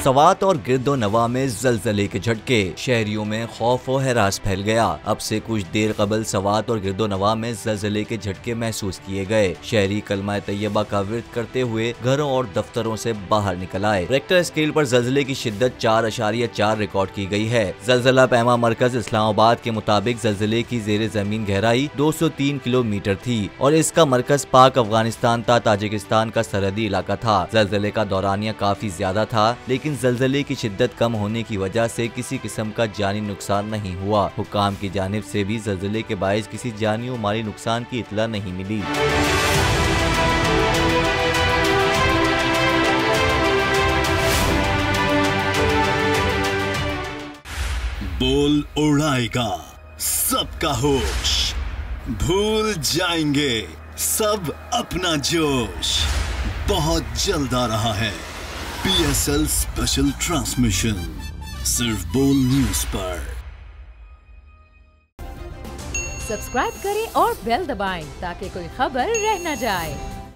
सवात और गिरदोनवा में जलजले के झटके, शहरियों में खौफ और हरास फैल गया। अब से कुछ देर कबल सवात और गिरदोनवा में जलजले के झटके महसूस किए गए। शहरी कलमा तैयबा का विर्द करते हुए घरों और दफ्तरों से बाहर निकल आए। रेक्टर स्केल पर जलजले की शिद्दत 4.4 रिकॉर्ड की गई है। जलजला पैमा मरकज इस्लामाबाद के मुताबिक जलजले की जेर जमीन गहराई 203 किलोमीटर थी और इसका मरकज पाक अफगानिस्तान ता ताजिकिस्तान का सरहदी इलाका था। जलजले का दौरानिया काफी ज्यादा था, लेकिन जलजले की शिद्दत कम होने की वजह से किसी किस्म का जानी नुकसान नहीं हुआ। हुकाम की जानिब से भी जलजले के बायस किसी जानी और माली नुकसान की इत्तला नहीं मिली। बोल उड़ाएगा सबका होश, भूल जाएंगे सब अपना जोश। बहुत जल्द आ रहा है PSL स्पेशल ट्रांसमिशन, सिर्फ बोल न्यूज पर। सब्सक्राइब करें और बेल दबाएं ताकि कोई खबर रह न जाए।